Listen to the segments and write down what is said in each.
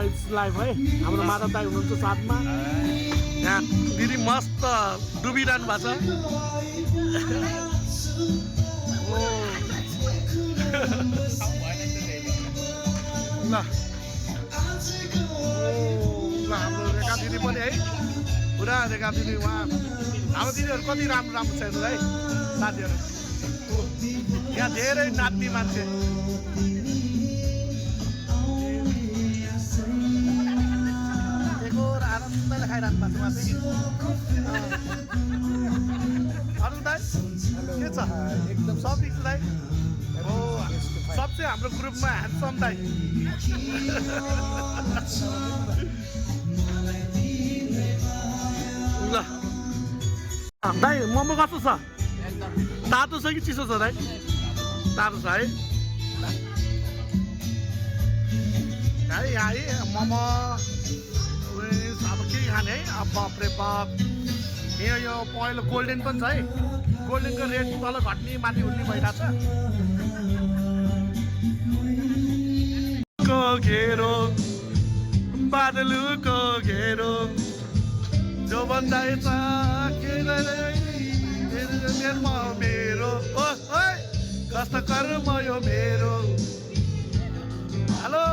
Guys live है हाम्रो माधव दाई हुनुहुन्छ साथमा यहाँ दिदी मस्त डुबिरहनु भएको छ ल हाम्रो रेखा दिदी पनि है पुरा रेखा दिदी उहाँ हाम्रो दिदीहरू कति राम्रो राम्रो छ है साथीहरू यहाँ धेरै नाच्ने मान्छे आनन्दले खाइरहनु भएको छ अरू दाइ के छ एकदम सब ठिक छ दाइ हो सबसे हाम्रो ग्रुपमा ह्यान्डसम दाइ ल दाइ मोमो कस्तो छ तातो छ कि चिसो छ दाइ तातो छ है यहाँ मोमो अब के खाने है अब बाफ्रे बाप यो पहिलो गोल्डेन पनि छ है गोल्डेनको रेट तल घट्ने माथि उठ्ने भइरहेछ घेरो बादलुको घेरो जो भन्दै छ मेरो कस्तो कर्म यो मेरो हेलो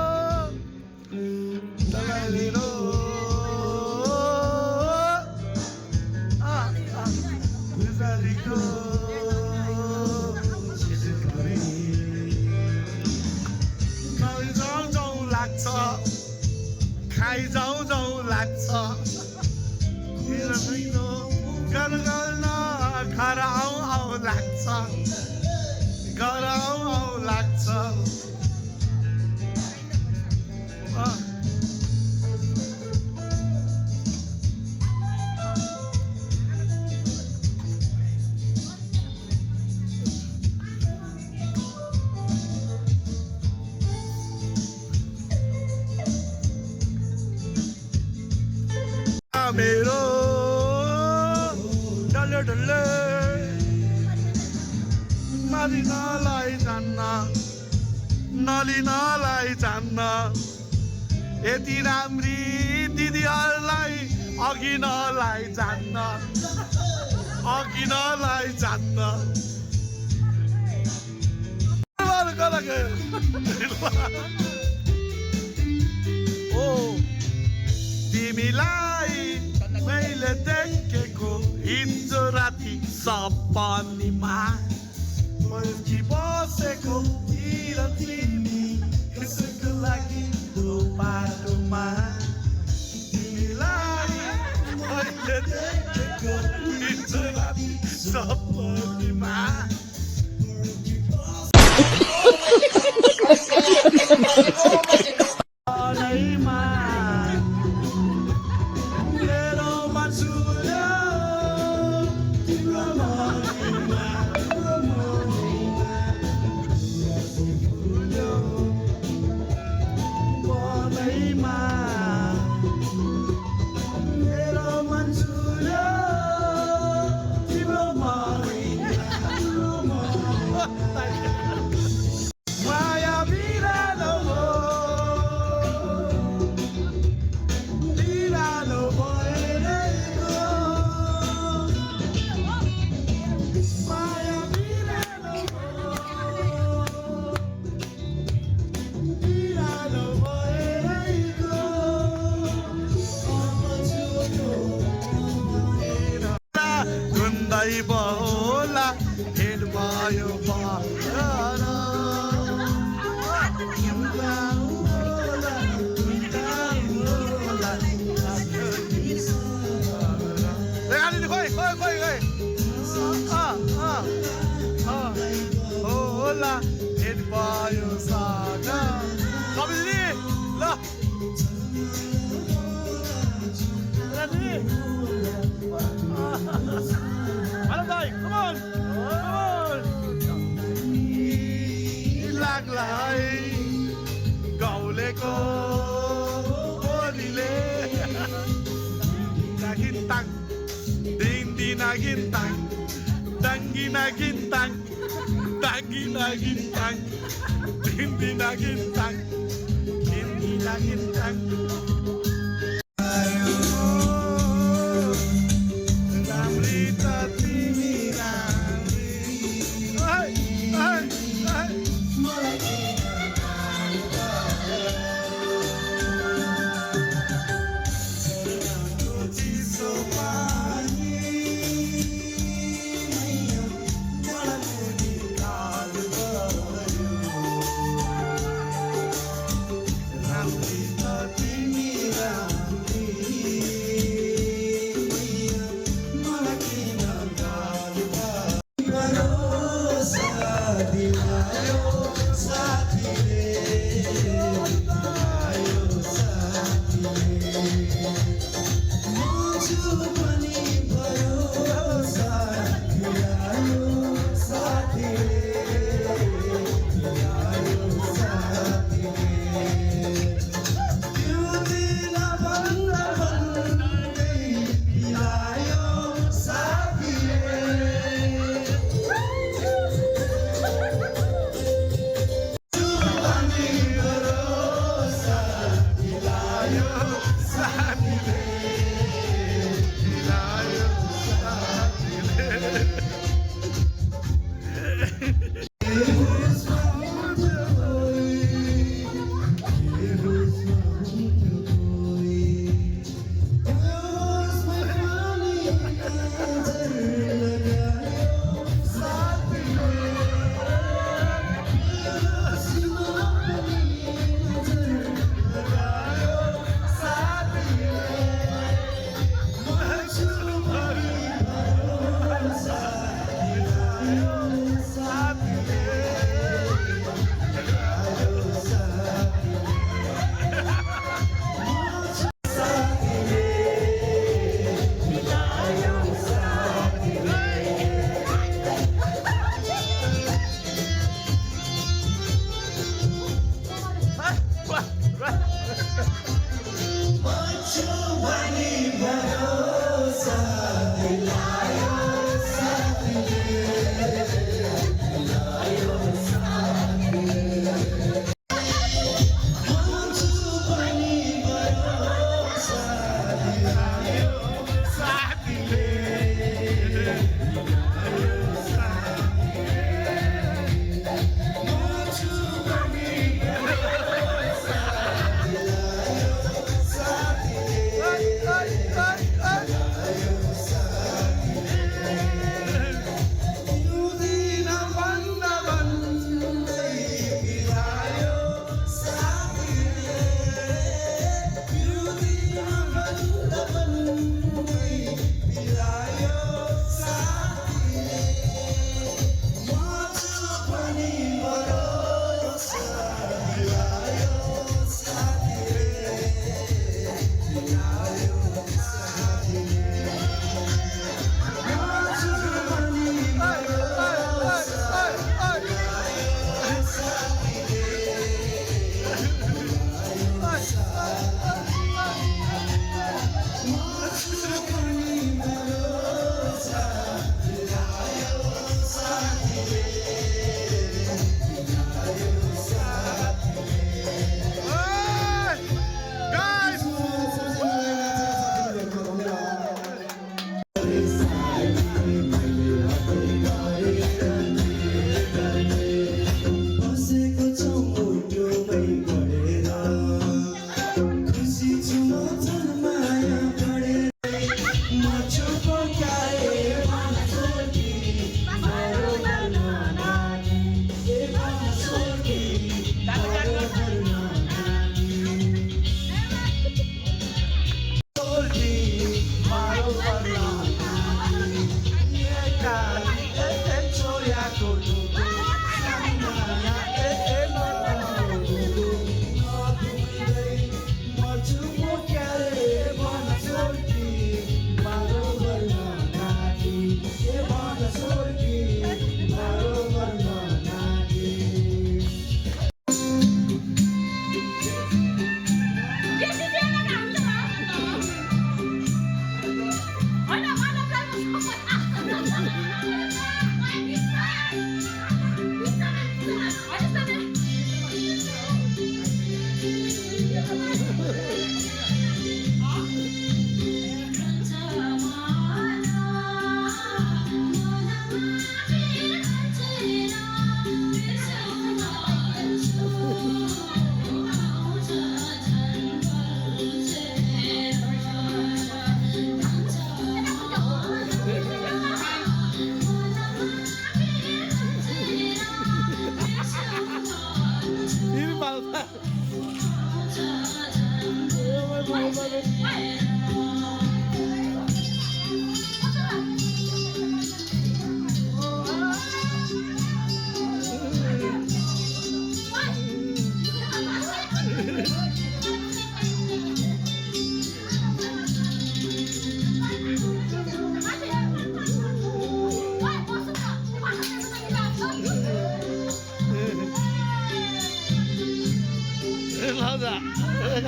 खाइ जाउँ जाउँ लाग्छ घर आउँ आउँ लाग्छ घर आउँ आउँ लाग्छ मेरो डल्ले डल्ले नलिनलाई जान्न नलिनलाई जान्न यति राम्री दिदीहरूलाई अघि नलाई जान्न अघि नलाई जान्न ओ तिमीलाई मैले देखेको हिजो राति सपनीमा बल्की बसेको तिमी यसको लागि बाटोमा तिमीलाई मैले देखेको हिजो राति सपनीमा बोला हेड भयो होला हेड भयो सागा कबिली ल Hello, guys. Come on. Come on. Laglai gauleko bolile. Nagin tang, dindi nagin tang, dangi nagin tang, dangi nagin tang, dindi nagin tang, dindi Intang. Ramri tatimi ramri. Hai, hai, hai.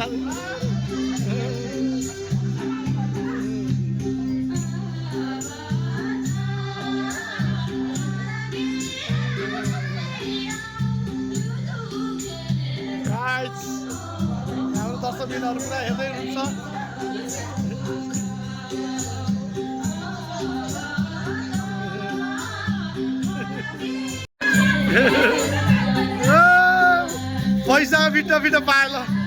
हाम्रो दर्शकबिनहरू पुरा हेर्दै हुनुहुन्छ पैसा बिटा बिटा पाएन